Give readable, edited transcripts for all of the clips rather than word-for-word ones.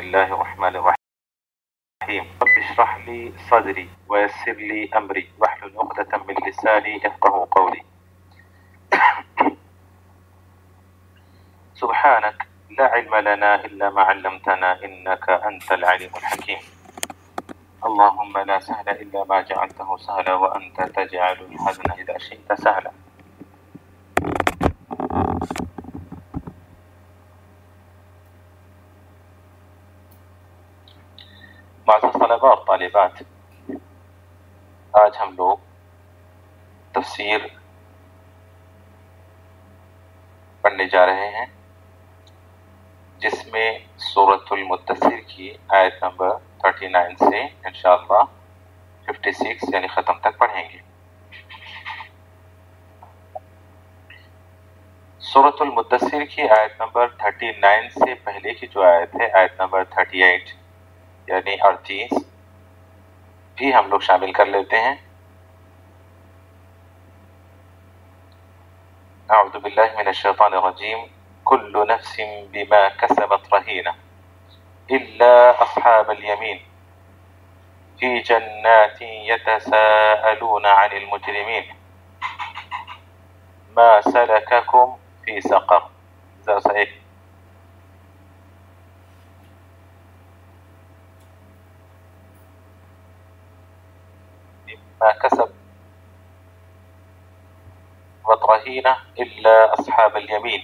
الله الرحمن الرحيم رب اشرح لي صدري ويسر لي أمري واحلل عقدة من لساني يفقهوا قولي. سبحانك لا علم لنا إلا ما علمتنا إنك أنت العليم الحكيم. اللهم لا سهل إلا ما جعلته سهلا وأنت تجعل الحزن إذا شئت سهلا. معزز طلبہ اور طالبات، آج ہم لوگ تفسیر پڑھنے جا رہے ہیں جس میں سورۃ المدثر کی آیت نمبر 39 سے انشاءاللہ 56 یعنی ختم تک پڑھیں گے۔ سورۃ المدثر کی آیت نمبر 39 سے پہلے کی جو آیت ہے آیت نمبر 38 یعنی 38 بھی ہم لوگ شامل کر لیتے ہیں۔ اعوذ باللہ من الشیطان الرجیم كل نفس بما كسبت رهينة إلا أصحاب اليمين في جنات يتساءلون عن المجرمين ما سلككم في سقر. صحیح ما كسب رهينة إلا أصحاب اليمين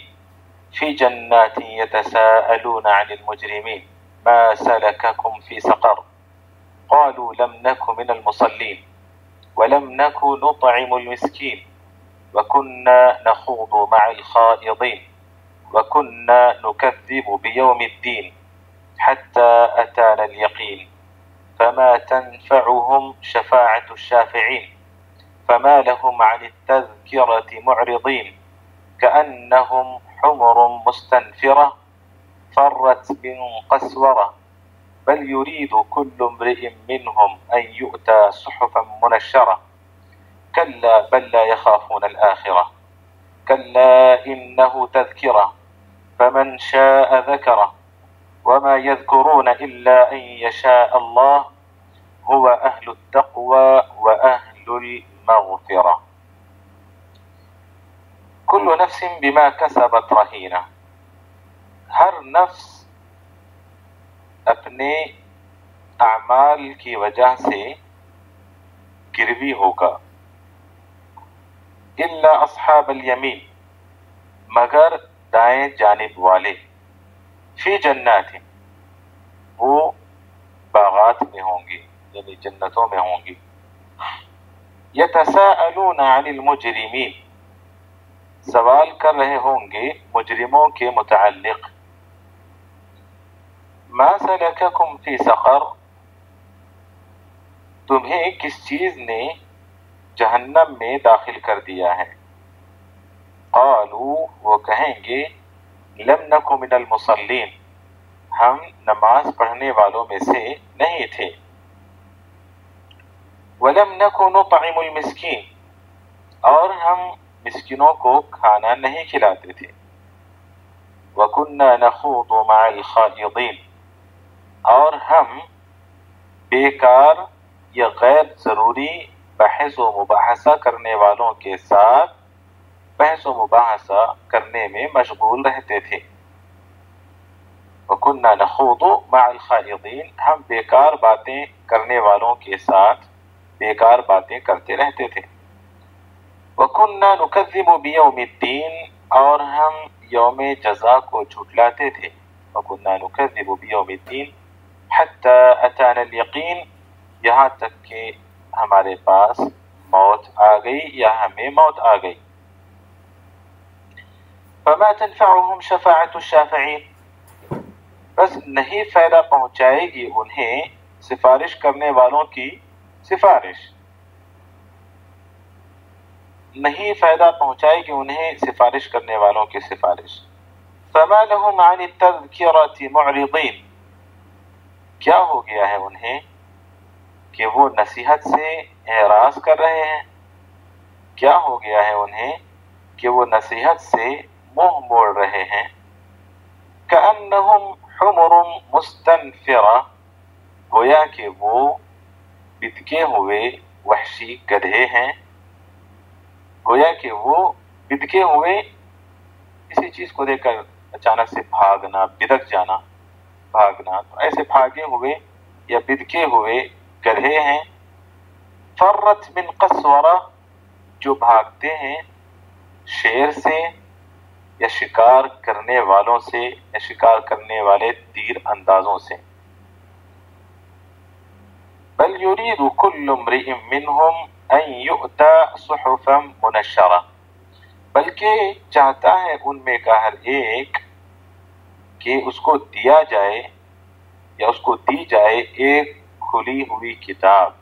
في جنات يتساءلون عن المجرمين ما سلككم في سقر قالوا لم نك من المصلين ولم نك نطعم المسكين وكنا نخوض مع الخائضين وكنا نكذب بيوم الدين حتى أتانا اليقين فما تنفعهم شفاعة الشافعين فما لهم عن التذكرة معرضين كأنهم حمر مستنفرة فرت من قسورة بل يريد كل امرئ منهم أن يؤتى صحفا منشرة كلا بل لا يخافون الآخرة كلا إنه تذكرة فمن شاء ذكره وما يذكرون إلا أن يشاء الله هو أهل التقوى وأهل المغفرة. كل نفس بما كسبت رهينة، ہر نفس اپنے اعمال کی وجہ سے گروی ہوگا۔ الا اصحاب الیمین، مگر دائیں جانب والے، فی جنات، وہ باغات میں ہوں گے یعنی جنتوں میں ہوں گی۔ یتساءلون عن المجرمین، سوال کر رہے ہوں گے مجرموں کے متعلق۔ ما سلککم فی سقر، تمہیں کس چیز نے جہنم میں داخل کر دیا ہے؟ قالوا، وہ کہیں گے لم نک من المصلین، ہم نماز پڑھنے والوں میں سے نہیں تھے۔ ولم نک نطعم المسکین، اور ہم مسکینوں کو کھانا نہیں کھلاتے تھے۔ وَكُنَّا نَخُوضُ مَعَ الْخَائِضِينَ، اور ہم بیکار یا غیر ضروری بحث و مباحثہ کرنے والوں کے ساتھ بحث و مباحثہ کرنے میں مشغول رہتے تھے۔ وَكُنَّا نَخُوضُ مَعَ الْخَائِضِينَ، ہم بیکار باتیں کرنے والوں کے ساتھ بیکار باتیں کرتے رہتے تھے۔ وَكُنَّا نُكَذِّبُ بِيَوْمِ الدِّينِ، اور ہم یوم جزا کو جھٹلاتے تھے۔ وَكُنَّا نُكَذِّبُ بِيَوْمِ الدِّينِ حَتَّى أَتَانَا الْيَقِينَ، یہاں تک کہ ہمارے پاس موت آ گئی یا ہمیں موت آ گئی۔ فَمَا تَنْفَعُهُمْ شَفَاعَةُ الشَّافِعِينَ، بس نہیں فائدہ پہنچائے گی انہیں سفارش کرنے والوں کی سفارش، نہیں فائدہ پہنچائے گی انہیں سفارش کرنے والوں کی سفارش۔ فَمَا لَهُمْ عَنِ التَّذْكِرَةِ مُعْرِضِينَ، کیا ہو گیا ہے انہیں کہ وہ نصیحت سے اعراض کر رہے ہیں؟ کیا ہو گیا ہے انہیں کہ وہ نصیحت سے منہ موڑ رہے ہیں؟ كَأَنَّهُمْ حمر مستنفرہ، گویا کہ وہ بدکے ہوئے وحشی گدھے ہیں، گویا کہ وہ بدکے ہوئے کسی چیز کو دیکھ کر اچانک سے بھاگنا، بدک جانا، بھاگنا، تو ایسے بھاگے ہوئے یا بدکے ہوئے گدھے ہیں۔ فرت من قسورہ، جو بھاگتے ہیں شیر سے یا شکار کرنے والوں سے یا شکار کرنے والے تیر اندازوں سے۔ بل یرید کل امرئ منہم ان یؤتی صحفا منشرہ، بلکہ چاہتا ہے ان میں کا ہر ایک کہ اس کو دیا جائے یا اس کو دی جائے ایک کھلی ہوئی کتاب،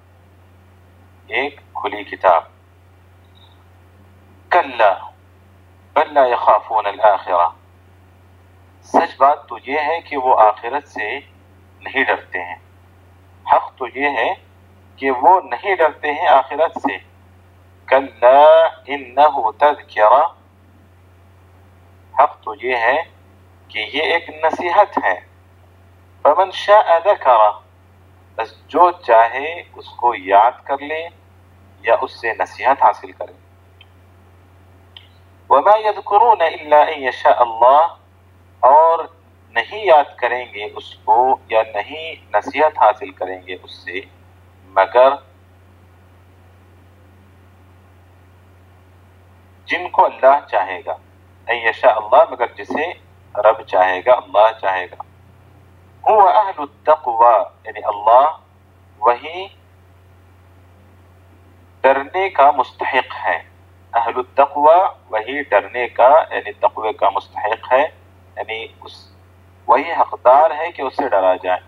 ایک کھلی کتاب۔ کلا بل لا یخافون الآخرہ، سچ بات تو یہ ہے کہ وہ آخرت سے نہیں ڈرتے ہیں، حق تو یہ ہے کہ وہ نہیں ڈرتے ہیں آخرت سے۔ کلا انہ تذکرہ، حق تو یہ ہے کہ یہ ایک نصیحت ہے۔ فمن شاء ذکرہ، بس جو چاہے اس کو یاد کر لے یا اس سے نصیحت حاصل کرے۔ وما یذکرون الا ان یشاء اللہ، اور نہیں یاد کریں گے اس کو یا نہیں نصیحت حاصل کریں گے اس سے مگر جن کو اللہ چاہے گا، ان یشاء اللہ، مگر جسے رب چاہے گا، اللہ چاہے گا۔ هو اہل التقوی، یعنی اللہ وہی ڈرنے کا مستحق ہے۔ اہل التقوی وہی ڈرنے کا یعنی تقوی کا مستحق ہے، یعنی وہی حقدار ہے کہ اس سے ڈرا جائے۔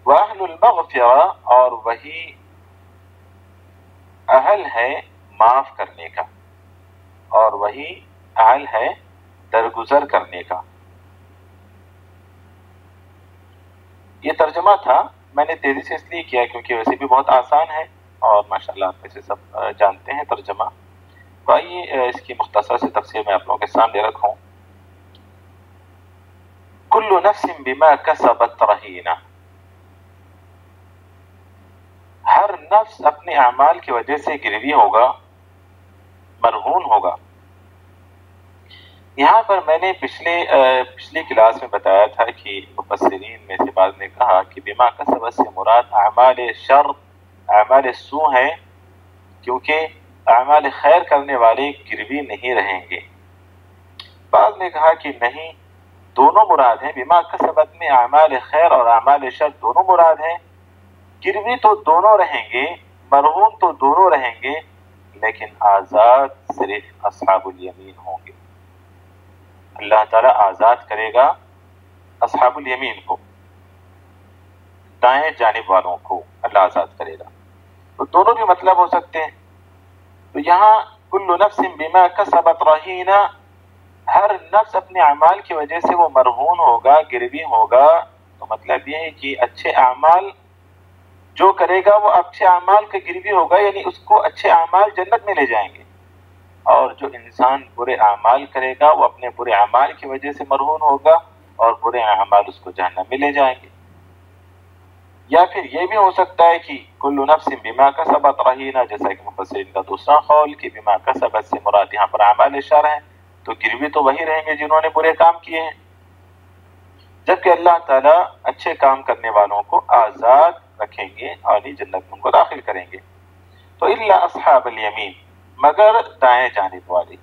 واہل المغفرہ، اور وہی اہل ہے معاف کرنے کا، اور وہی اہل ہے درگزر کرنے کا۔ یہ ترجمہ تھا، میں نے تیزی سے اس لیے کیا کیونکہ ویسے بھی بہت آسان ہے اور ماشاءاللہ آپ میں سے سب جانتے ہیں ترجمہ۔ تو آئیے اس کی مختصر سے تفسیر میں آپ لوگوں کے سامنے رکھوں۔ کل نفس بما کسبت رہینہ، ہر نفس اپنے اعمال کی وجہ سے گروی ہوگا، مرہون ہوگا۔ یہاں پر میں نے پچھلی کلاس میں بتایا تھا کہ مفسرین میں سے بعض نے کہا کہ بما کسبت سے مراد اعمال شر، اعمال سوء ہیں، کیونکہ اعمال خیر کرنے والے گروی نہیں رہیں گے۔ بعض نے کہا کہ نہیں، دونوں مراد ہیں، بما کسبت میں اعمال خیر اور اعمال شر دونوں مراد ہیں۔ گروی تو دونوں رہیں گے، مرہون تو دونوں رہیں گے، لیکن آزاد صرف اصحاب الیمین ہوں گے۔ اللہ تعالیٰ آزاد کرے گا اصحاب الیمین کو، دائیں جانب والوں کو اللہ آزاد کرے گا۔ تو دونوں بھی مطلب ہو سکتے ہیں۔ تو یہاں کل نفس بما کسبت رہینہ، ہر نفس اپنے اعمال کی وجہ سے وہ مرہون ہوگا، گروی ہوگا۔ تو مطلب یہ ہے کہ اچھے اعمال جو کرے گا وہ اچھے اعمال کا گروی ہوگا، یعنی اس کو اچھے اعمال جنت میں لے جائیں گے، اور جو انسان برے اعمال کرے گا وہ اپنے برے اعمال کی وجہ سے مرہون ہوگا اور برے اعمال اس کو جہنم میں لے جائیں گے۔ یا پھر یہ بھی ہو سکتا ہے کہ کل نفس بما کسبت رہینہ، جیسا کہ مفسرین کا دوسرا قول کہ بما کسبت سے مراد یہاں پر اعمال شر ہیں، تو گروی تو وہی رہیں گے جنہوں نے برے کام کیے ہیں، جبکہ اللہ تعالیٰ اچھے کام کرنے والوں کو آزاد رکھیں گے اور جنت میں ان کو داخل کریں گے۔ تو الا اصحاب الیمین، مگر دائیں جانب والے،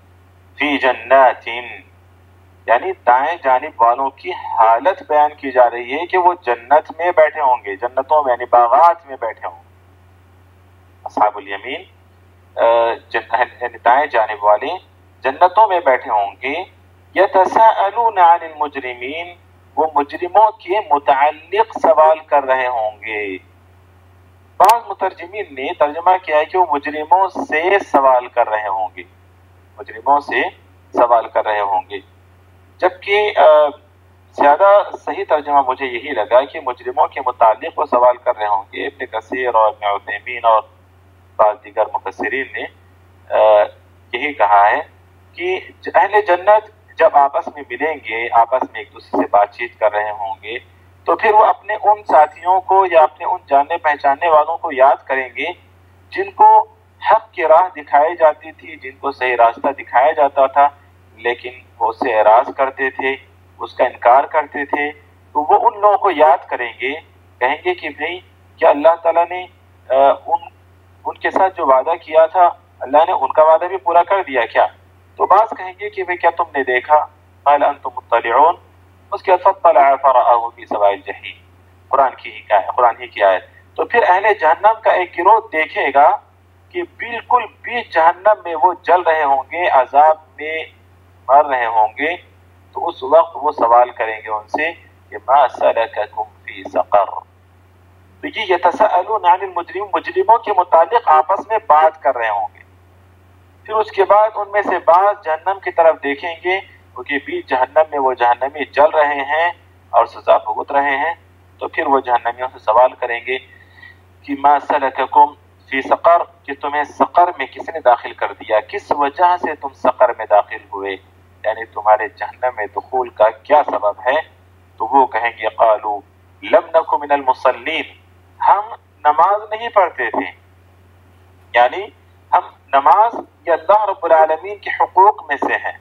فی جنات، یعنی دائیں جانب والوں کی حالت بیان کی جا رہی ہے کہ وہ جنت میں بیٹھے ہوں گے، جنتوں میں یعنی باغات میں بیٹھے ہوں گے۔ اصحاب الیمین یعنی دائیں جانب والے جنتوں میں بیٹھے ہوں گے۔ یتساءلون عن المجرمین، وہ مجرموں کے متعلق سوال کر رہے ہوں گے۔ بعض مترجمین نے ترجمہ کیا ہے کہ وہ مجرموں سے سوال کر رہے ہوں گے، مجرموں سے سوال کر رہے ہوں گے، جبکہ زیادہ صحیح ترجمہ مجھے یہی لگا کہ مجرموں کے متعلق وہ سوال کر رہے ہوں گے۔ ابن کثیر اور ابن عثیمین اور بعض دیگر مفسرین نے یہی کہا ہے کہ اہل جنت جب آپس میں ملیں گے، آپس میں ایک دوسرے سے بات چیت کر رہے ہوں گے، تو پھر وہ اپنے ان ساتھیوں کو یا اپنے ان جاننے پہچاننے والوں کو یاد کریں گے جن کو حق کی راہ دکھائی جاتی تھی، جن کو صحیح راستہ دکھایا جاتا تھا، لیکن وہ اس سے اعراض کرتے تھے، اس کا انکار کرتے تھے. تو وہ ان لوگوں کو یاد کریں گے، کہیں گے کہ بھئی کیا اللہ تعالیٰ نے ان کے ساتھ جو وعدہ کیا تھا، اللہ نے ان کا وعدہ بھی پورا کر دیا کیا؟ تو بعض کہیں گے کہ بھئی کیا تم نے دیکھا؟ قال انتم مطلعون. اس کے بعد فاطلع فرآہ فی سواء الجحیم، قرآن ہی کی آیت. تو پھر اہل جہنم کا ایک گروہ دیکھے گا کہ بالکل بیچ جہنم میں وہ جل رہے ہوں گے، عذاب میں مر رہے ہوں گے. تو اس وقت وہ سوال کریں گے ان سے کہ ما سلککم فی سقر. تو یہ یتساءلون عن المجرمین، مجرموں کے متعلق آپس میں بات کر رہے ہوں گے. پھر اس کے بعد ان میں سے بعض جہنم کی طرف دیکھیں گے کیونکہ بیچ جہنم میں وہ جہنمی جل رہے ہیں اور سزا بھگت رہے ہیں. تو پھر وہ جہنمیوں سے سوال کریں گے کہ ما سلککم فی سقر، کہ تمہیں سقر میں کس نے داخل کر دیا، کس وجہ سے تم سقر میں داخل ہوئے، یعنی تمہارے جہنم میں دخول کا کیا سبب ہے. تو وہ کہیں گے قالوا لم نک من المصلین، ہم نماز نہیں پڑھتے تھے. یعنی ہم نماز یہ اللہ رب العالمین کے حقوق میں سے ہے،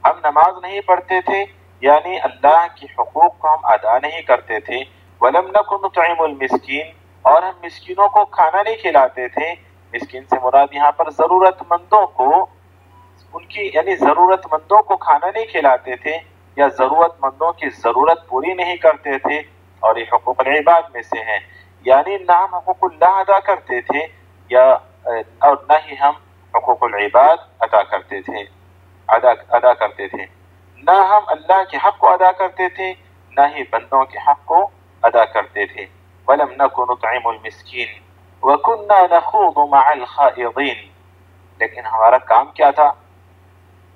ہم نماز نہیں پڑھتے تھے یعنی اللہ کے حقوق کو ہم ادا نہیں کرتے تھے. وَلَمْ نَكُ نُطْعِمُ الْمِسْكِينَ، اور ہم مسکینوں کو کھانا نہیں کھلاتے تھے. مسکین سے مراد یہاں پر ضرورت مندوں کو، ان کی یعنی ضرورت مندوں کو کھانا نہیں کھلاتے تھے یا ضرورت مندوں کی ضرورت پوری نہیں کرتے تھے. اور یہ حقوق العباد میں سے ہیں، یعنی نہ ہم حقوق اللہ ادا کرتے تھے یا اور نہ ہی ہم حقوق العباد ادا کرتے تھے، نہ ہم اللہ کے حق کو ادا کرتے تھے نہ ہی بندوں کے حق کو ادا کرتے تھے. وَلَمْ نَكُ نُطْعِمُ الْمِسْكِينَ وَكُنَّا نَخُوضُ مَعَ الْخَائِضِينَ. لیکن ہمارا کام کیا تھا؟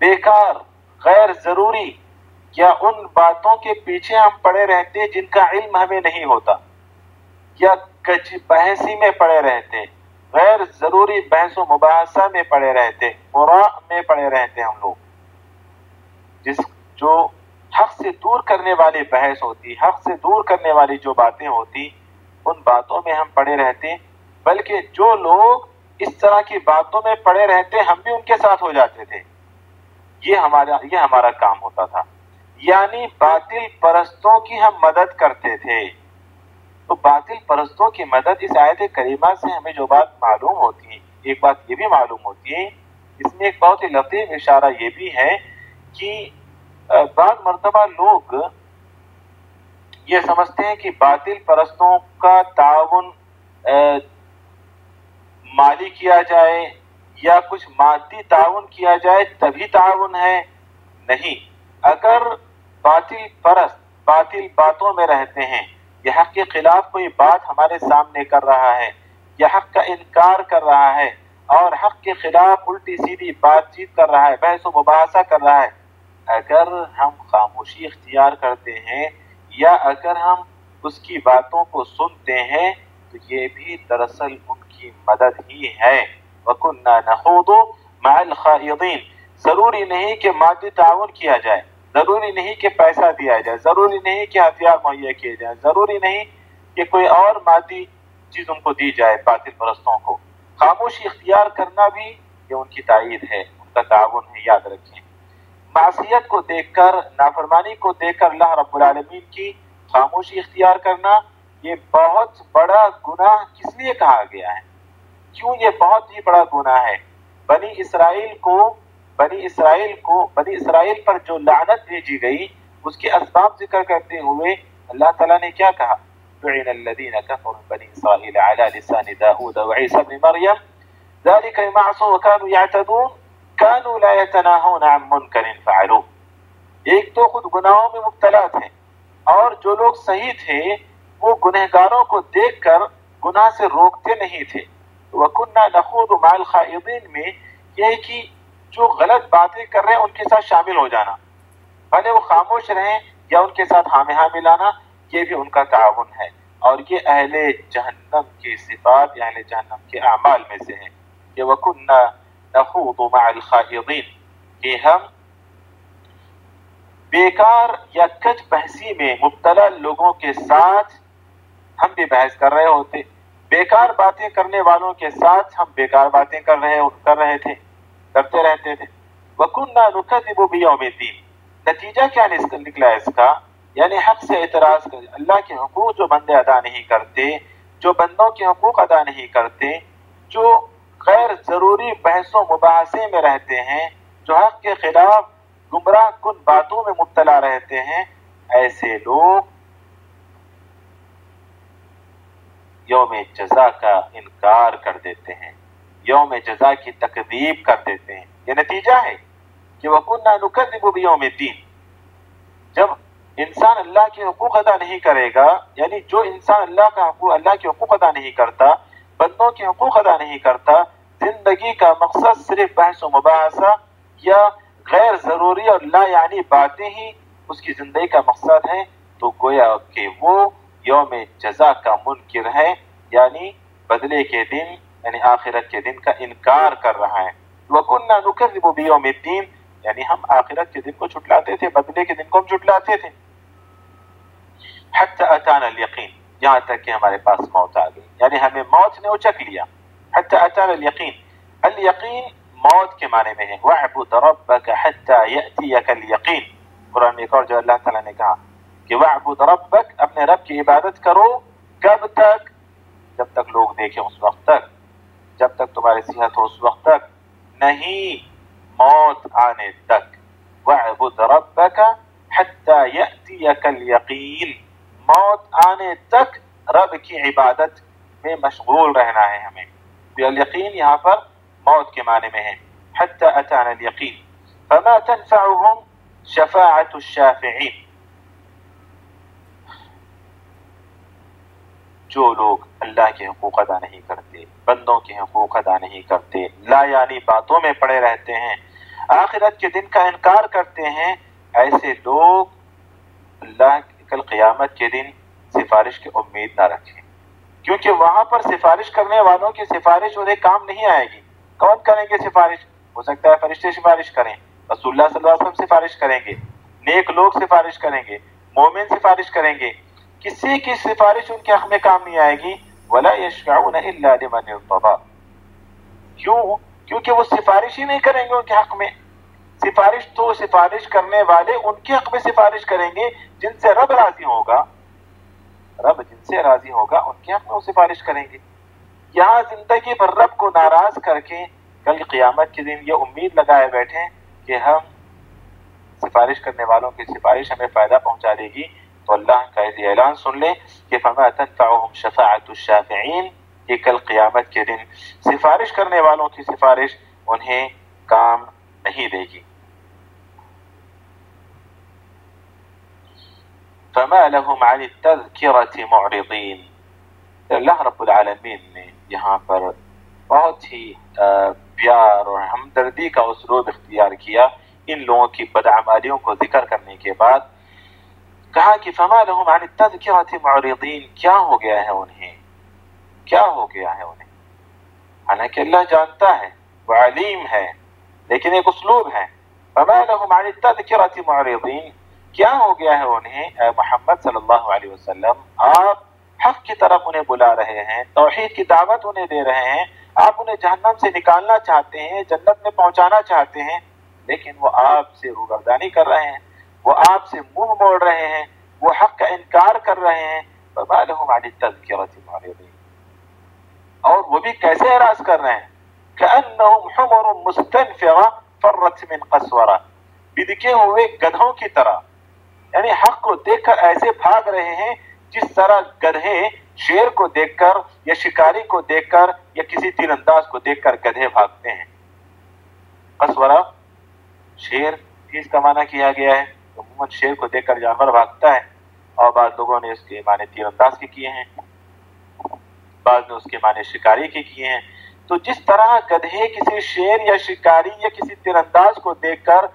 بیکار، غیر ضروری یا ان باتوں کے پیچھے ہم پڑے رہتے جن کا علم ہمیں نہیں ہوتا، یا کچھ بحثی میں پڑے رہتے، غیر ضروری بحث و مباحثہ میں پڑے رہتے، مراء میں پڑے رہتے ہم لوگ. جو حق سے دور کرنے والی بحث ہوتی، حق سے دور کرنے والی جو باتیں ہوتی، ان باتوں میں ہم پڑے رہتے. بلکہ جو لوگ اس طرح کی باتوں میں پڑے رہتے ہم بھی ان کے ساتھ ہو جاتے تھے. یہ ہمارا کام ہوتا تھا، یعنی باطل پرستوں کی ہم مدد کرتے تھے. تو باطل پرستوں کی مدد اس آیت کریمہ سے ہمیں جو بات معلوم ہوتی ہے، ایک بات یہ بھی معلوم ہوتی ہے، اس میں ایک بہت ہی لطیف اشارہ یہ بھی ہے کہ بعض مرتبہ لوگ یہ سمجھتے ہیں کہ باطل پرستوں کا تعاون مالی کیا جائے یا کچھ مادی تعاون کیا جائے تبھی تعاون ہے. نہیں، اگر باطل پرست باطل باتوں میں رہتے ہیں، یہ حق کے خلاف کوئی بات ہمارے سامنے کر رہا ہے یا حق کا انکار کر رہا ہے اور حق کے خلاف الٹی سیدھی بات چیت کر رہا ہے، بحث و مباحثہ کر رہا ہے، اگر ہم خاموشی اختیار کرتے ہیں یا اگر ہم اس کی باتوں کو سنتے ہیں تو یہ بھی دراصل ان کی مدد ہی ہے. وَكُنَّا نَخُوضُ مَعَ الْخَائِضِينَ. ضروری نہیں کہ مادی تعاون کیا جائے، ضروری نہیں کہ پیسہ دیا جائے، ضروری نہیں کہ ہتھیار مہیا کیے جائیں، ضروری نہیں کہ کوئی اور مادی چیز ان کو دی جائے. باطل پرستوں کو خاموشی اختیار کرنا بھی یہ ان کی تائید ہے، ان کا تعاون ہے. یاد رکھیں، معصیت کو دیکھ کر، نافرمانی کو دیکھ کر اللہ رب العالمین کی خاموشی اختیار کرنا یہ بہت بڑا گناہ کس لیے کہا گیا ہے؟ کیوں یہ بہت ہی بڑا گناہ ہے؟ بنی اسرائیل پر جو لعنت بھیجی گئی اس کے اسباب ذکر کرتے ہوئے اللہ تعالیٰ نے کیا کہا؟ لعن الذین کفروا بنی اسرائیل علی لسان داؤد وعیسی ابن مریم ذلک بما عصوا وکانوا یعتدون کانوا لا یتناہون عن منکر فعلوہ. ایک تو خود گناہوں میں مبتلا تھے اور جو لوگ صحیح تھے وہ گنہگاروں کو دیکھ کر گناہ سے روکتے نہیں تھے. وَكُنَّا نَخُوضُ مَعَ الْخَائِضِينَ میں یہ ہے کہ جو غلط باتیں کر رہے ہیں ان کے ساتھ شامل ہو جانا، بھلے وہ خاموش رہیں یا ان کے ساتھ ہاں میں ہاں ملانا، یہ بھی ان کا تعاون ہے. اور یہ اہل جہنم کی صفات یا اہل جہنم کے اعمال میں سے ہیں کہ وَكُنَّا نَخُوضُ مَعَ الْخَائِضِينَ، کہ ہم بیکار یا کج بحثی میں مبتلا لوگوں کے ساتھ ہم بھی بحث کر رہے ہوتے، بیکار باتیں کرنے والوں کے ساتھ ہم بیکار باتیں کرتے رہتے تھے۔ وَكُنَّا نُكَذِّبُ بِيَوْمِ الدِّينِ، نتیجہ کیا نکلا اس کا؟ یعنی حق سے اعتراض کر، اللہ کے حقوق جو بندے ادا نہیں کرتے، جو بندوں کے حقوق ادا نہیں کرتے، جو غیر ضروری بحث و مباحثے میں رہتے ہیں، جو حق کے خلاف گمراہ کن باتوں میں مبتلا رہتے ہیں، ایسے لوگ یوم جزا کا انکار کر دیتے ہیں، یوم جزا کی تکذیب کر دیتے ہیں۔ یہ نتیجہ ہے کہ وَكُنَّا نُكَذِّبُ بِيَوْمِ الدِّينِ۔ جب انسان اللہ کے حقوق ادا نہیں کرے گا، یعنی جو انسان اللہ کے حقوق ادا نہیں کرتا، بندوں کے حقوق ادا نہیں کرتا، زندگی کا مقصد صرف بحث و مباحثہ یا غیر ضروری اور لا یعنی باتیں ہی اس کی زندگی کا مقصد ہے، تو گویا کہ وہ یوم جزا کا منکر ہے، یعنی بدلے کے دن، یعنی آخرت کے دن کا انکار کر رہا ہے۔ وَكُنَّا نُكَذِّبُ بِيَوْمِ الدِّينِ، یعنی ہم آخرت کے دن کو جھٹلاتے تھے، بدلے کے دن کو ہم جھٹلاتے تھے۔ حَتَّى أَتَانَا الْيَقِينَ، یہاں تک کہ ہمارے پاس موت آ گئی، یعنی ہمیں موت نے اچک لیا۔ حَتَّى أَتَانَا الْيَقِينَ، الیقین موت کے معنی میں ہے۔ وَاعْبُدْ رَبَّكَ حَتَّى يَأْتِيَكَ الْيَقِينَ، قرآن میں ایک اور جو اللہ تعالیٰ نے کہا کہ وَاعْبُدْ رَبَّكَ، اپنے رب کی عبادت کرو، کب تک؟ جب تک لوگ دیکھیں اس وقت تک، جب تک تمہاری صحت ہو اس وقت تک، نہیں موت آنے تک۔ وَاعْبُدْ رَبَّكَ حَتَّى يَأْتِيَكَ الْيَقِينَ، موت آنے تک رب کی عبادت میں مشغول رہنا ہے ہمیں۔ الیقین یہاں پر موت کے معنی میں ہے۔ حَتَّى أَتَانَا الْيَقِينَ فَمَا تَنْفَعُهُمْ شَفَاعَةُ الشَّافِعِينَ، جو لوگ اللہ کے حقوق ادا نہیں کرتے، بندوں کے حقوق ادا نہیں کرتے، لا یعنی باتوں میں پڑے رہتے ہیں، آخرت کے دن کا انکار کرتے ہیں، ایسے لوگ اللہ کل قیامت کے دن سفارش کی امید نہ رکھیں، کیونکہ وہاں پر سفارش کرنے والوں کی سفارش انہیں کام نہیں آئے گی۔ کون کریں گے سفارش؟ ہو سکتا ہے فرشتے سفارش کریں، رسول اللہ صلی اللہ علیہ وسلم سفارش کریں گے، نیک لوگ سفارش کریں گے، مومن سفارش کریں گے، کسی کی سفارش ان کے حق میں کام نہیں آئے گی۔ وَلَا يَشْفَعُونَ إِلَّا لِمَنِ ارْتَضَىٰ، کیوں؟ کیونکہ وہ سفارش ہی نہیں کریں گے ان کے حق میں۔ سفارش تو سفارش کرنے والے ان کے حق میں سفارش کریں گے جن سے رب راضی ہوگا، رب جن سے راضی ہوگا ان کے حق میں وہ سفارش کریں گے۔ یہاں زندگی پر رب کو ناراض کر کے کل قیامت کے دن یہ امید لگائے بیٹھیں کہ ہم سفارش کرنے والوں کی سفارش ہمیں فائدہ پہنچا دے گی، تو اللہ کا یہ اعلان سن لیں کہ فَمَا تَنْفَعُهُمْ شَفَاعَةُ الشَّافِعِينَ، کہ کل قیامت کے دن سفارش کرنے والوں کی سفارش انہیں کام نہیں دے گی۔ فَمَا لَهُمْ عَنِ التَّذْكِرَةِ مُعْرِضِينَ، اللہ رب العالمین نے یہاں پر بہت ہی پیار اور ہمدردی کا اسلوب اختیار کیا ان لوگوں کی بدعمالیوں کو ذکر کرنے کے بعد، کہا کہ فَمَا لَهُمْ عَنِ التَّذْكِرَةِ مُعْرِضِينَ، کیا ہو گیا ہے انہیں، کیا ہو گیا ہے انہیں؟ حالانکہ اللہ جانتا ہے، وہ علیم ہے، لیکن ایک اسلوب ہے۔ فَمَا لَهُمْ عَنِ التَّذْكِرَةِ مُعْرِضِينَ، کیا ہو گیا ہے انہیں؟ اے محمد صلی اللہ علیہ وسلم، آپ حق کی طرف انہیں بلا رہے ہیں، توحید کی دعوت انہیں دے رہے ہیں، آپ انہیں جہنم سے نکالنا چاہتے ہیں، جنت میں پہنچانا چاہتے ہیں، لیکن وہ آپ سے روگردانی کر رہے ہیں، وہ آپ سے منہ موڑ رہے ہیں، وہ حق کا انکار کر رہے ہیں۔ فَمَا لَهُمْ عَنِ التَّذْكِرَةِ مُعْرِضِينَ، اور وہ بھی کیسے اعراض کر رہے ہیں؟ كَأَنَّهُمْ حُمُرٌ مُسْتَنْفِرَةٌ فَرَّتْ مِنْ قَسْوَرَةٍ، بِدکے ہوئے گدھوں کی طرح، یعنی حق کو دیکھ کر ایسے بھاگ رہے ہیں جس طرح گدھے شیر کو دیکھ کر یا شکاری کو دیکھ کر یا کسی تیر انداز کو دیکھ کر گدھے بھاگتے ہیں۔ قسورہ شیر اس کا معنی کیا گیا ہے، عموماً شیر کو دیکھ کر جانور بھاگتا ہے، اور بعض لوگوں نے اس کے معنی تیر انداز کے کیے ہیں، بعض نے اس کے معنی شکاری کے کیے ہیں۔ تو جس طرح گدھے کسی شیر یا شکاری یا کسی تیر انداز کو دیکھ کر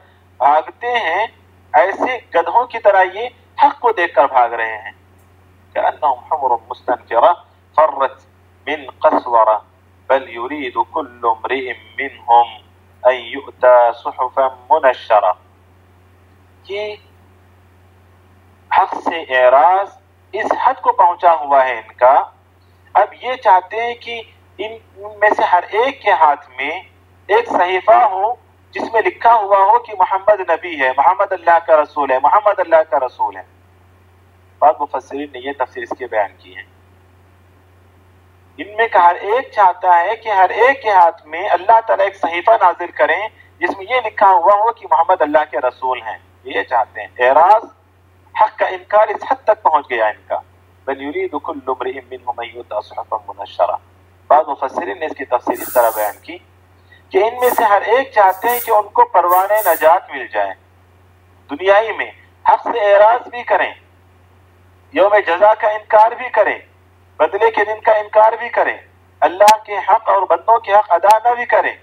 بھاگتے ہیں، ایسے گدھوں کی طرح یہ حق کو دیکھ کر بھاگ رہے ہیں۔ كأنهم حمر مستنفرة فرت من قسورة بل يريد كل امرئ منهم أن يؤتى صحفا منشرة، یہ حق سے اعراض اس حد کو پہنچا ہوا ہے ان کا، اب یہ چاہتے ہیں کہ ان میں سے ہر ایک کے ہاتھ میں ایک صحیفہ ہو جس میں لکھا ہوا ہو کہ محمد نبی ہے، محمد اللہ کا رسول ہے، محمد اللہ کا رسول ہے۔ بعض مفسرین نے یہ تفسیر اس کے بیان کی ہے، ان میں کا ہر ایک چاہتا ہے کہ ہر ایک کے ہاتھ میں اللہ تعالیٰ ایک صحیفہ نازل کریں جس میں یہ لکھا ہوا ہو کہ محمد اللہ کے رسول ہیں، یہ چاہتے ہیں۔ اعراض، حق کا انکار اس حد تک پہنچ گیا ان کا۔ بل یرید کل امرئ منهم ان یؤتى صحفا منشرہ۔ بعض مفسرین نے اس کی تفسیر اس طرح بیان کی کہ ان میں سے ہر ایک چاہتے ہیں کہ ان کو پروان نجات مل جائے، دنیائی میں حق سے اعراض بھی کریں، یوم جزا کا انکار بھی کریں، بدلے کے دن کا انکار بھی کریں، اللہ کے حق اور بندوں کے حق ادا نہ بھی کریں،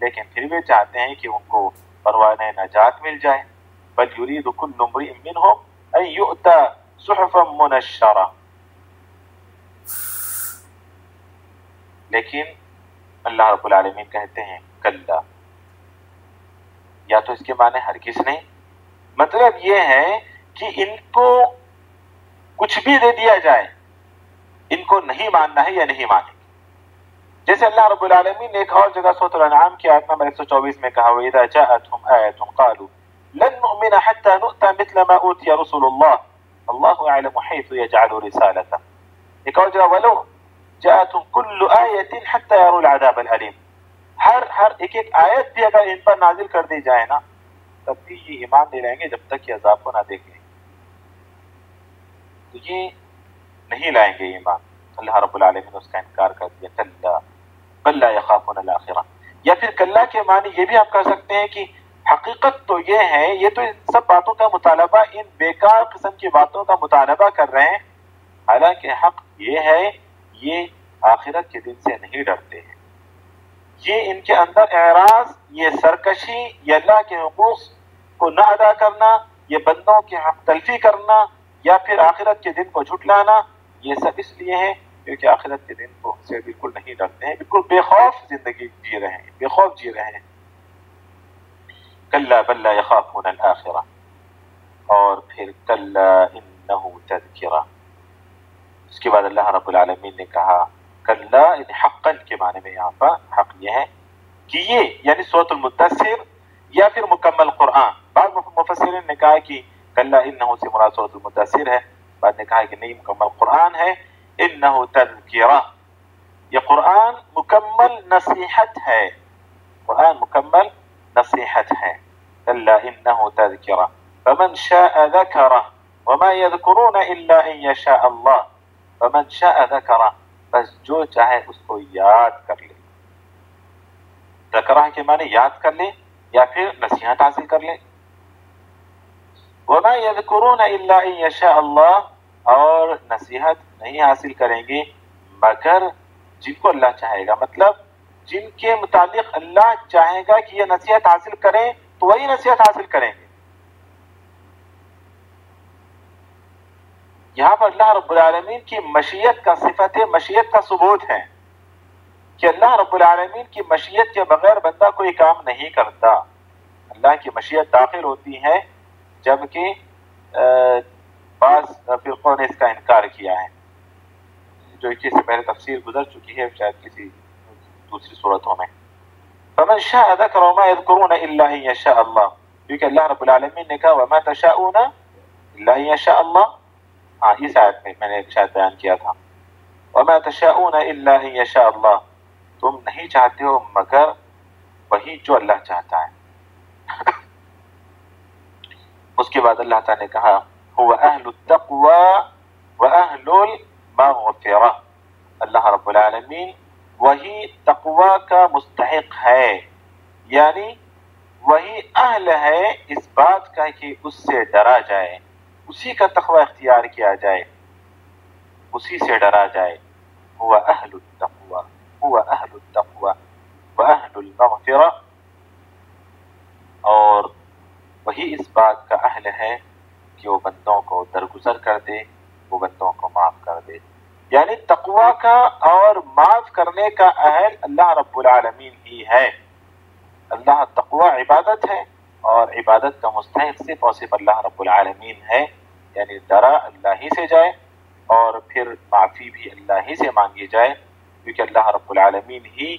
لیکن پھر بھی چاہتے ہیں کہ ان کو پروان نجات مل جائے۔ بل یرید کل امرئ منهم ان یؤتى صحفا منشرہ۔ لیکن اللہ رب العالمین کہتے ہیں کلا، یا تو اس کے معنی ہرگز نہیں، مطلب یہ ہے کہ ان کو کچھ بھی دے دیا جائے ان کو نہیں ماننا ہے یا نہیں مانیں گے۔ جیسے اللہ رب العالمین نے ایک اور جگہ سورۃ الانعام کی آیت نمبر 124 میں کہا وَإِذَا جَاءَتْهُمْ آيَةٌ قَالُوا لَن نُؤْمِنَ حَتَّى نُؤْتَى مِثْلَ مَا أُوتِيَ رُسُلُ اللَّهِ اللَّهُ أَعْلَمُ حَيْثُ يَجْعَلُ رِسَالَتَهُ۔ ایک اور جگہ وَلَوْ جَاءَتْهُمْ كُلُّ آيَةٍ حَتَّى يَرَوْا الْعَذَابَ الْأَلِيمَ، ہر ایک آیت بھی اگر ان پر نازل کر دی جائے نا تب بھی یہ ایمان نہیں لائیں گے جب تک کہ عذاب کو نہ دیکھیں، تو یہ نہیں لائیں گے ایمان۔ اللہ رب العالمین نے اس کا انکار کر دیا، کلا بل لا یخافون الآخرہ۔ یا پھر کلا کے معنی یہ بھی آپ کر سکتے ہیں کہ حقیقت تو یہ ہے، یہ تو ان سب باتوں کا مطالبہ، ان بیکار قسم کی باتوں کا مطالبہ کر رہے ہیں، حالانکہ حق یہ ہے یہ آخرت کے دن سے نہیں ڈرتے ہیں۔ یہ ان کے اندر اعراض، یہ سرکشی، یہ اللہ کے حقوق کو نہ ادا کرنا، یہ بندوں کے حق تلفی کرنا، یا پھر آخرت کے دن کو جھٹلانا، یہ سب اس لیے ہے کیونکہ آخرت کے دن کو سے بالکل نہیں ڈرتے ہیں، بالکل بے خوف زندگی جی رہے ہیں، بے خوف جی رہے ہیں۔ کلا بل لا یخافون الآخرہ، اور پھر کلا انہ تذکرہ۔ اس کے بعد اللہ رب العالمین نے کہا کلا، حقا کے معنی میں یہاں پر حق یہ ہے کہ یہ یعنی سورۃ المدثر یا پھر مکمل قرآن۔ بعض مفسرین نے کہا کہ کلا انہ سے مراد سورۃ المدثر ہے، بعد نے کہا کہ نہیں مکمل قرآن ہے۔ انہ تذکرہ، یہ قرآن مکمل نصیحت ہے، قرآن مکمل نصیحت ہے۔ کلا انہ تذکرہ فمن شاء ذکرہ وما یذکرون الا ان یشاء اللہ، فمن شاء ذکرہ، بس جو چاہے اس کو یاد کر لے۔ ذکرہ کے معنی یاد کر لے یا پھر نصیحت حاصل کر لے۔ وما یذکرون الا ان یشاء اللہ، اور نصیحت نہیں حاصل کریں گے مگر جن کو اللہ چاہے گا، مطلب جن کے متعلق اللہ چاہے گا کہ یہ نصیحت حاصل کریں تو وہی نصیحت حاصل کریں گے۔ یہاں پر اللہ رب العالمین کی مشیت کا صفت ہے، مشیت کا ثبوت ہے کہ اللہ رب العالمین کی مشیت کے بغیر بندہ کوئی کام نہیں کرتا۔ اللہ کی مشیت داخل ہوتی ہے جبکہ بعض فرقوں نے اس کا انکار کیا ہے، جو اس سے پہلے تفسیر گزر چکی ہے شاید کسی دوسری صورتوں میں۔ فمن شاء ذکر وما یذکرون الا ان یشاء اللہ، کیونکہ اللہ رب العالمین نے کہا وما تشاءون الا ان یشاء اللہ، ہاں اس آیت میں نے شاید بیان کیا تھا وما تشاءون الا ان یشاء اللہ، تم نہیں چاہتے ہو مگر وہی جو اللہ چاہتا ہے۔ اس کے بعد اللہ تعالیٰ نے کہا هو اہل التقوى واہل المغفرہ، اللہ رب العالمین وہی تقوی کا مستحق ہے، یعنی وہی اہل ہے اس بات کا کہ اس سے ڈرا جائے، اسی کا تقوی اختیار کیا جائے، اسی سے ڈرا جائے۔ هو اہل التقوى، هو اہل التقوى واہل المغفرہ، اور وہی اس بات کا اہل ہے کہ وہ بندوں کو درگزر کر دے، وہ بندوں کو معاف کر دے، یعنی تقوی کا اور معاف کرنے کا اہل اللہ رب العالمین ہی ہے۔ اللہ تقوی عبادت ہے اور عبادت کا مستحق صرف اور صرف اللہ رب العالمین ہے، یعنی ڈرا اللہ ہی سے جائے اور پھر معافی بھی اللہ ہی سے مانگی جائے، کیونکہ اللہ رب العالمین ہی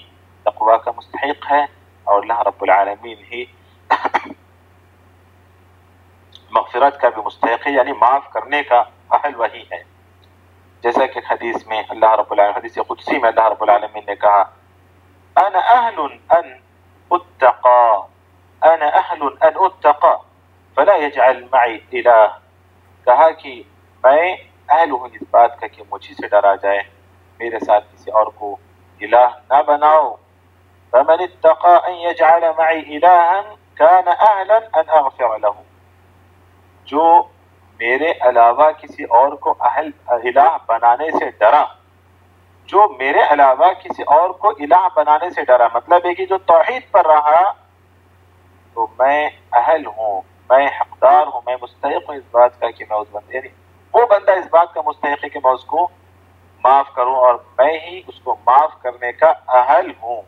تقوی کا مستحق ہے اور اللہ رب العالمین ہی مغفرت کا بھی مستحق ہے، یعنی معاف کرنے کا اہل وہی ہے. جیسا کہ حدیث میں اللہ رب العالمین، حدیث قدسی میں اللہ رب العالمین نے کہا انا اہل ان اتقا، انا اہل ان اتقا فلا يجعل معي الہ، کہا کہ میں اہل ہوں اس بات کا کہ مجھے سے ڈرا جائے، میرے ساتھ کسی اور کو الہ نہ بناؤ. فمن اتقى ان يجعل معي الها كان اهلا ان اغفر له، جو میرے علاوہ کسی اور کو الہ بنانے سے ڈرا، جو میرے علاوہ کسی اور کو الہ بنانے سے ڈرا، مطلب ہے کہ جو توحید پر رہا تو میں اہل ہوں، میں حقدار ہوں، میں مستحق ہوں اس بات کا کہ میں اس بندے، یعنی وہ بندہ اس بات کا مستحق ہے کہ میں اس کو معاف کروں اور میں ہی اس کو معاف کرنے کا اہل ہوں.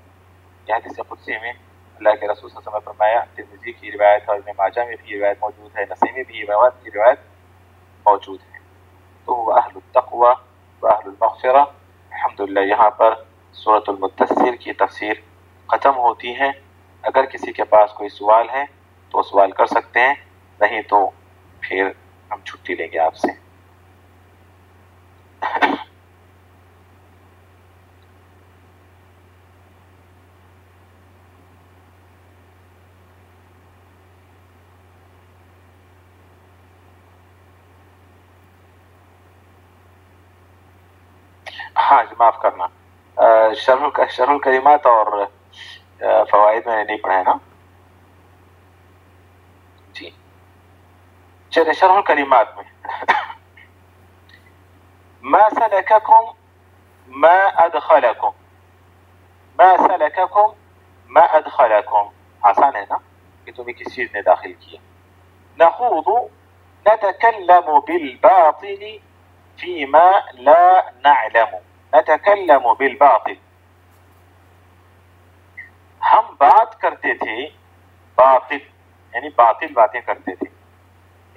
یہ حدیث قدسی میں اللہ کے رسول صلی اللہ علیہ وسلم نے فرمایا، ترمذی کی روایت اور ابن ماجہ میں بھی روایت موجود ہے، نسائی میں بھی روایت کی روایت موجود ہے. تو وہ اہل التقوی و اہل المغفرہ. الحمدللہ یہاں پر سورۃ المدثر کی تفسیر ختم ہوتی ہے. اگر کسی کے پاس کوئی سوال ہے تو سوال کر سکتے ہیں، نہیں تو پھر ہم چھٹی لیں گے آپ سے. ہاں جی معاف کرنا، شرح الکلمات اور فوائد میں نے نہیں پڑھا ہے نا جی. چلے شرح الکلمات میں ما سلککم ما ادخلکم، ما سلککم ما ادخلکم، آسان ہے نا کہ تمہیں کس چیز نے داخل کیا. نخوض نتکلم بالباطل فيما لا نعلم، نتكلم بالباطل، ہم بات کرتے تھے باطل، یعنی باطل باتیں کرتے تھے،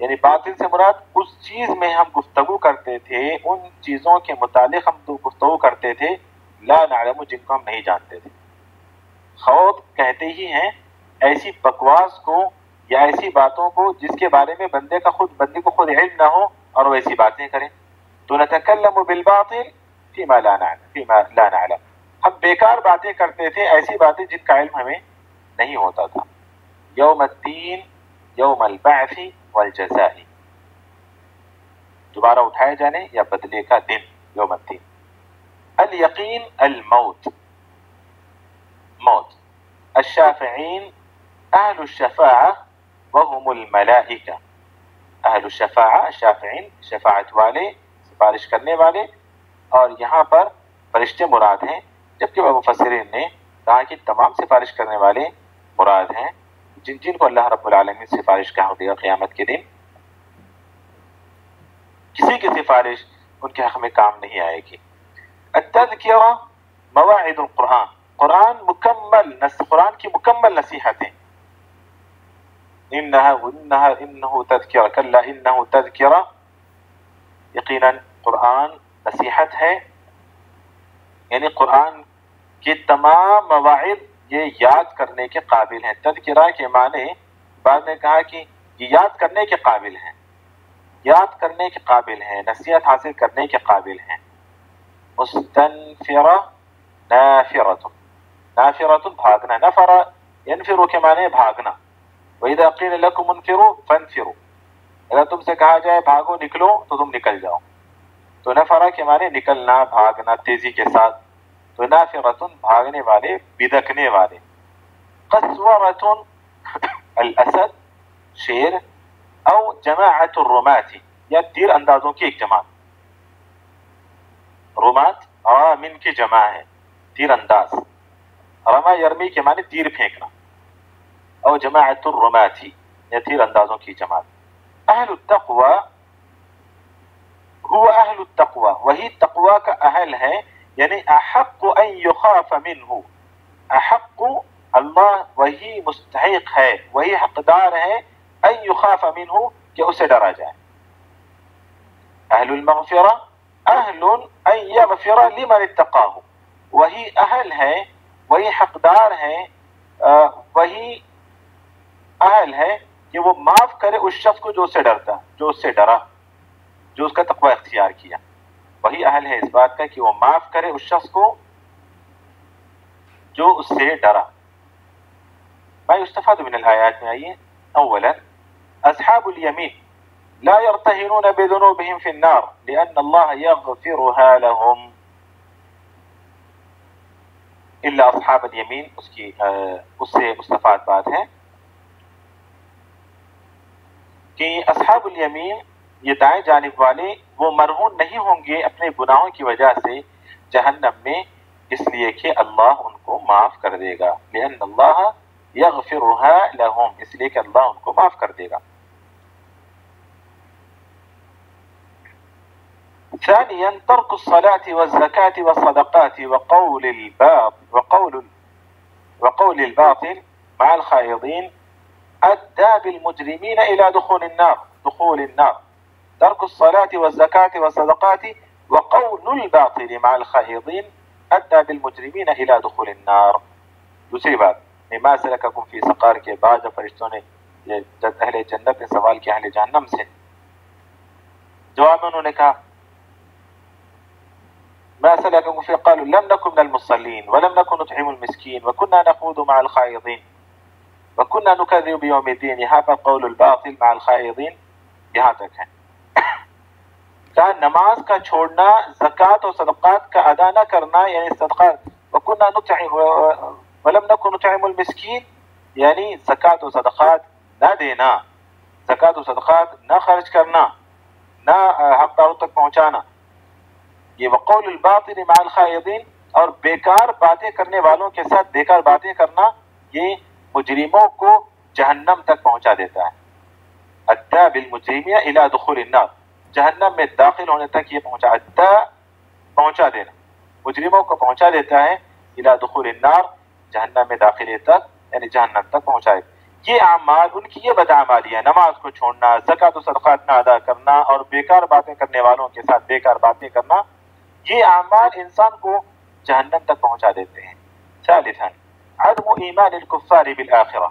یعنی باطل سے مراد اس چیز میں ہم گفتگو کرتے تھے، ان چیزوں کے متعلق ہم گفتگو کرتے تھے لا نعلم، جن کو ہم نہیں جانتے تھے. خوض کہتے ہی ہیں ایسی بکواس کو یا ایسی باتوں کو جس کے بارے میں بندے کو خود علم نہ ہو اور وہ ایسی باتیں کریں. تو نتکلم بالباطل فيما لا نعلم، ہم بیکار باتیں کرتے تھے، ایسی باتیں جن کا علم ہمیں نہیں ہوتا تھا. یوم الدین، یوم البعث والجزاء، دوبارہ اٹھائے جانے یا بدلے کا دن، یوم الدین. الیقین الموت، موت. الشافعین اہل الشفاعہ وهم الملائکہ، اہل الشفاعہ شافعین شفاعت والے، سفارش کرنے والے، اور یہاں پر فرشتے مراد ہیں، جبکہ مفسرین نے کہا کہ تمام سفارش کرنے والے مراد ہیں جن کو اللہ رب العالمین سفارش کا ہوگا قیامت کے دن. کسی کی سفارش ان کے حق میں کام نہیں آئے گی. التذکرہ مواعظ القرآن، قرآن کی مکمل نصیحتیں. انہ تذکرہ کلا انہ تذکرہ، یقیناً قرآن نصیحت ہے، یعنی قرآن کے تمام مواعظ یہ یاد کرنے کے قابل ہیں. تذکرہ کے معنی بعد نے کہا کہ یہ یاد کرنے کے قابل ہیں، یاد کرنے کے قابل ہیں، نصیحت حاصل کرنے کے قابل ہیں. مستنفرہ نافرۃ، نافرۃ بھاگنا، نفر ینفر کے معنی بھاگنا. وَإِذَا قِيلَ لَكُمُ انفروا فانفروا، اگر تم سے کہا جائے بھاگو نکلو تو تم نکل جاؤ. تو نفرہ کے معنی نکلنا، بھاگنا تیزی کے ساتھ. تو نافرۃ بھاگنے والے، بدکنے والے. قسورۃ الاسد شیر، او جماعت الرماة یا تیر اندازوں کی ایک جماعت. رمات رامن کی جمع ہے، تیر انداز. رما یرمی کے معنی تیر پھینکنا. او جماعت الرماة یا تیر اندازوں کی جماعت. اہل التقوی هو اہل التقوی، وہی تقوی کا اہل ہے، یعنی احق ان یخاف منہ، احق اللہ وہی مستحق ہے، وہی حقدار ہے ان یخاف منہ کہ اسے ڈرا جائے. اہل المغفرہ اہل ان یغفر لمن اتقاہ، وہی اہل ہے، وہی حقدار ہے، وہی اہل ہے کہ وہ معاف کرے اس شخص کو جو اس سے ڈرتا، جو اس سے ڈرا، جو اس کا تقوی اختیار کیا، وہی اہل ہے اس بات کا کہ وہ معاف کرے اس شخص کو جو اس سے ڈرا۔ ما یستفاد من الآیات میں آئیے، اولا اصحاب الیمین لا يرتهنون بذنوبهم في النار لأن الله يغفرها لهم الا اصحاب الیمین، اس سے مستفاد بات ہے کہ اصحاب الیمین یہ دائیں جانب والے وہ مرہون نہیں ہوں گے اپنے گناہوں کی وجہ سے جہنم میں، اس لیے کہ اللہ ان کو معاف کر دے گا، لأن اللہ یغفرها لهم، اس لیے کہ اللہ ان کو معاف کر دے گا۔ ثانيا ترك الصلاة والزكاة والصدقات وقول الباطل مع الخائضين أدى بالمجرمين إلى دخول النار. ترك الصلاة والزكاة والصدقات وقول الباطل مع الخائضين أدى بالمجرمين إلى دخول النار. دوسری بات، ما سلککم فی سقر کے بعد جب فرشتوں نے اہل جنت نے سوال کیا اہل جہنم سے، جواب میں انہوں نے کہا ما سلککم فی، قالوا لم نکن من المصلین ولم نکن نطعم المسکین وكنا نخوض مع الخائضین وكنا نكذب بیوم الدین، یہاں پر قول الباطل مع الخائضین یہاں تک ہے۔ کہا نماز کا چھوڑنا، زکوٰۃ اور صدقات کا ادا نہ کرنا یعنی صدقات، وكنا نطعم ولم نکن نطعم المسکین یعنی زکوٰۃ و صدقات نہ دینا، زکوٰۃ و صدقات نہ خرچ کرنا، نہ حقداروں تک پہنچانا، یہ وقول الباطل مع الخائضین، اور بیکار باتیں کرنے والوں کے ساتھ بیکار باتیں کرنا یہ مجرموں کو جہنم تک پہنچا دیتا ہے۔ ادّا بالمجرمین الی دخول النار، جہنم میں داخل ہونے تک یہ پہنچا دینا، مجرموں کو پہنچا دیتا ہے الی دخول النار، جہنم میں داخلے تک یعنی جہنم تک پہنچائے۔ یہ اعمال ان کی یہ بدعمالیاں، نماز کو چھوڑنا، زکوٰۃ و صدقات نہ ادا کرنا اور بیکار باتیں کرنے والوں کے ساتھ بیکار باتیں کرنا، یہ اعمال انسان کو جہنم تک پہنچا دیتے ہیں۔ ثالثا عدم ایمان الکفار بالآخرہ،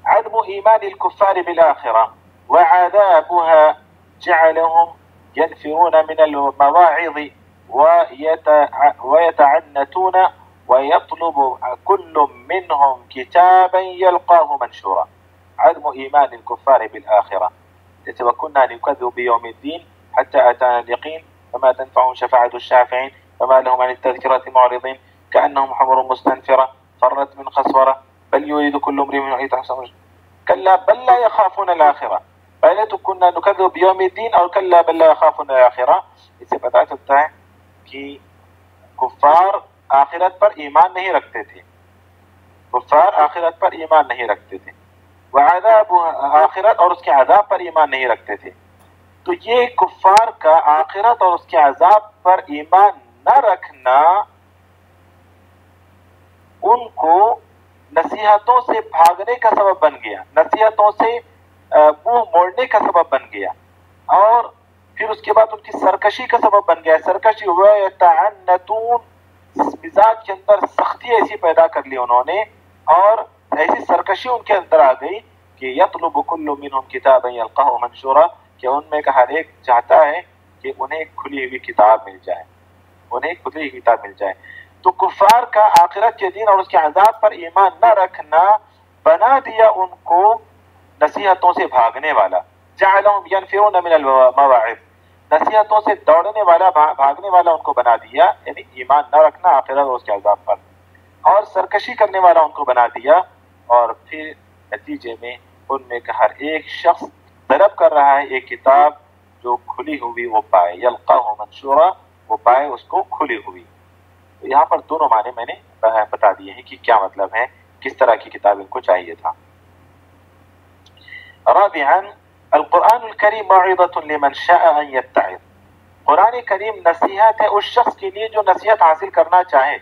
عدم ایمان الكفار بالآخرة وعذابها جعلهم ينفرون من المواعظ ويتعنتون ويطلب كل منهم كتابا يلقاه منشورا. عدم إيمان الكفار بالآخرة، وكنا نكذب بيوم الدين حتى أتانا اليقين فما تنفعهم شفاعة الشافعين فما لهم عن التذكرة معرضين كأنهم حمر مستنفرة فرت من قسورة بل يريد كل امرئ منهم أن يتحسن كلا بل لا يخافون الآخرة، پہلے تو كنا نكذب بيوم الدين اور كلا بل لا يخافون الآخرة، اس سے پتہ چلتا ہے کہ کفار آخرت پر ایمان نہیں رکھتے تھے، کفار آخرت پر ایمان نہیں رکھتے تھے، وعذاب آخرت اور اس کے عذاب پر ایمان نہیں رکھتے تھے۔ تو یہ کفار کا آخرت اور اس کے عذاب پر ایمان نہ رکھنا ان کو نصیحتوں سے بھاگنے کا سبب بن گیا، نصیحتوں سے منہ موڑنے کا سبب بن گیا، اور پھر اس کے بعد ان کی سرکشی کا سبب بن گیا۔ سرکشی ہوا یتعنتون، مزاج کے اندر سختی ایسی پیدا کر لی انہوں نے، اور ایسی سرکشی ان کے اندر آ گئی کہ یطلب کل منہم کتابا یلقاہ منشورا، کہ ان میں کا ہر ایک چاہتا ہے کہ انہیں کھلی ہوئی کتاب مل جائے، انہیں کھلی ہوئی کتاب مل جائے۔ تو کفار کا آخرت کے دن اور اس کے عذاب پر ایمان نہ رکھنا بنا دیا ان کو نصیحتوں سے بھاگنے والا، جعلہم ینفرون من المواعظ، نصیحتوں سے دوڑنے والا، بھاگنے والا ان کو بنا دیا، یعنی ایمان نہ رکھنا آخرت اور اس کے عذاب پر، اور سرکشی کرنے والا ان کو بنا دیا، اور پھر نتیجے میں ان میں کا ہر ایک شخص طلب کر رہا ہے ایک کتاب جو کھلی ہوئی وہ پائے، یلقاہ منشورا، وہ پائے اس کو کھلی ہوئی۔ تو یہاں پر دونوں معنی میں نے بتا دیے ہیں کہ کیا مطلب ہے، کس طرح کی کتاب ان کو چاہیے تھا۔ رابعا القرآن الکریم موعظۃ لمن شاء ان یتعظ، قرآن کریم نصیحت ہے اس شخص کے لیے جو نصیحت حاصل کرنا چاہے،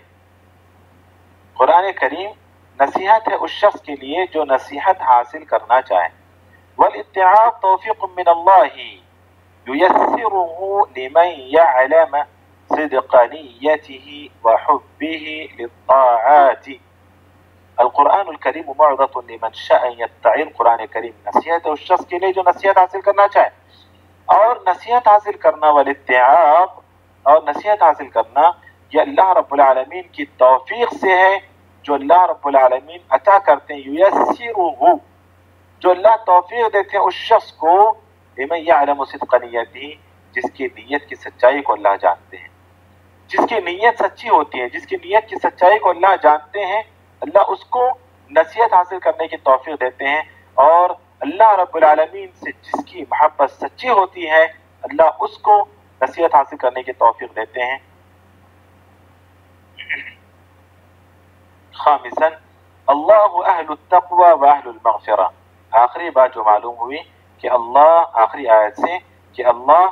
قرآن کریم نصیحت ہے اس شخص کے لیے جو نصیحت حاصل کرنا چاہے۔ والاتعاظ توفيق من الله ييسره لمن يعلم صدق نيته وحبه للطاعات. القرآن الکریم موعظۃ لمن شاء ان يتعظ، قرآن کریم نصیحت ہے اس شخص کے لیے جو نصیحت حاصل کرنا چاہے. اور نصیحت حاصل کرنا والاتعاظ، اور نصیحت حاصل کرنا یہ اللہ رب العالمین کی توفیق سے ہے جو اللہ رب العالمین عطا کرتے ہیں. یسرہ، جو اللہ توفیق دیتے ہیں اس شخص کو، لمن یعلم صدق نیتہ، جس کی نیت کی سچائی کو اللہ جانتے ہیں. جس کی نیت سچی ہوتی ہے، جس کی نیت کی سچائی کو اللہ جانتے ہیں، اللہ اس کو نصیحت حاصل کرنے کی توفیق دیتے ہیں. اور اللہ رب العالمین سے جس کی محبت سچی ہوتی ہے اللہ اس کو نصیحت حاصل کرنے کی توفیق دیتے ہیں. خامسا اللہ اہل التقوی و اہل المغفرہ. آخری بات جو معلوم ہوئی کہ اللہ، آخری آیت سے، کہ اللہ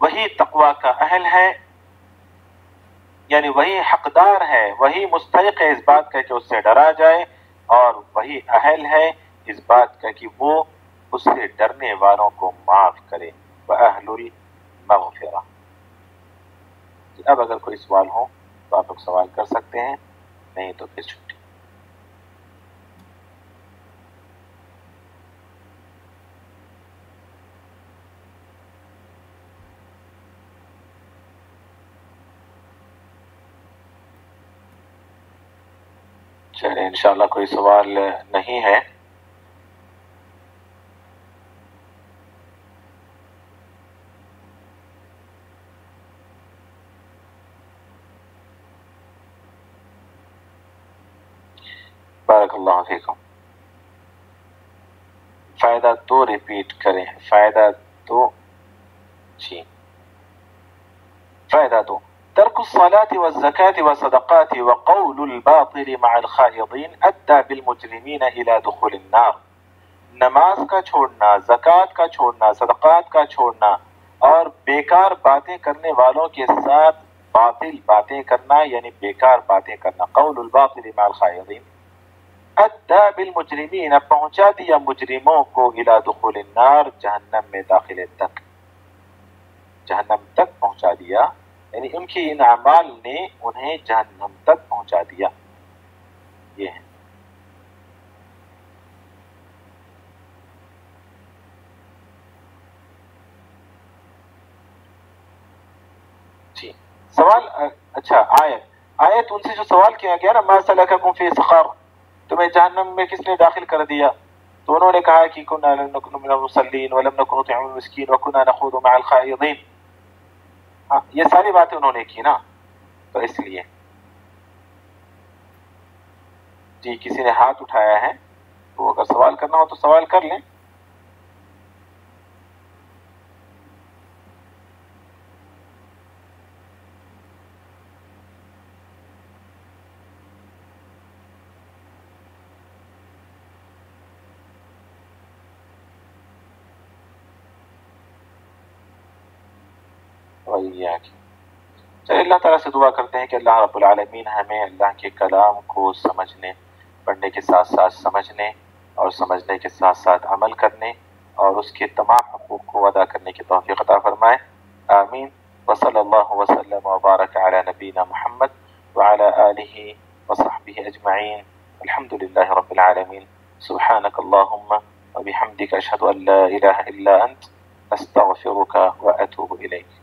وہی تقوی کا اہل ہے، یعنی وہی حقدار ہے، وہی مستحق ہے اس بات کا کہ اس سے ڈرا جائے، اور وہی اہل ہے اس بات کا کہ وہ اس سے ڈرنے والوں کو معاف کرے. وَأَهْلُ الْمَغْفِرَةِ. اب اگر کوئی سوال ہو تو آپ لوگ سوال کر سکتے ہیں، نہیں تو پھر چھٹی. چلیں انشاءاللہ کوئی سوال نہیں ہے. بارک اللہ فیکم. فائدہ دو ریپیٹ کریں. فائدہ دو، جی فائدہ دو: ترک الصلاة والزکاة والصدقات وقول الباطل مع الخائضین ادى بالمجرمین الى دخول النار. نماز کا چھوڑنا، زکوٰۃ کا چھوڑنا، صدقات کا چھوڑنا اور بیکار باتیں کرنے والوں کے ساتھ باطل باتیں کرنا، یعنی بیکار باتیں کرنا، قول الباطل مع الخائضین، ادى بالمجرمین، پہنچا دیا مجرموں کو الى دخول النار، جہنم میں داخلے تک، جہنم تک پہنچا دیا، یعنی ان کی ان اعمال نے انہیں جہنم تک پہنچا دیا. یہ ہے. جی سوال، اچھا آیت ان سے جو سوال کیا گیا نا، ما سلککم فی سقر، تمہیں جہنم میں کس نے داخل کر دیا؟ تو انہوں نے کہا کہ کنا لم نکن من المصلین ولم نکن نطعم المسکین وکنا نخوض مع الخائضین. یہ ساری باتیں انہوں نے کی نا، تو اس لیے. جی کسی نے ہاتھ اٹھایا ہے تو اگر سوال کرنا ہو تو سوال کر لیں. چلے اللہ تعالیٰ سے دعا کرتے ہیں کہ اللہ رب العالمین ہمیں اللہ کے کلام کو سمجھنے، پڑھنے کے ساتھ ساتھ سمجھنے، اور سمجھنے کے ساتھ ساتھ عمل کرنے، اور اس کے تمام حقوق کو ادا کرنے کی توفیق عطا فرمائے. آمین. وصلی اللہ وسلم وبارک علی نبینا محمد وعلی آلہ وصحبہ اجمعین. الحمد للہ رب العالمین. سبحانک اللہم وبحمدک اشہد ان لا الہ الا انت استغفرک واتوب الیک.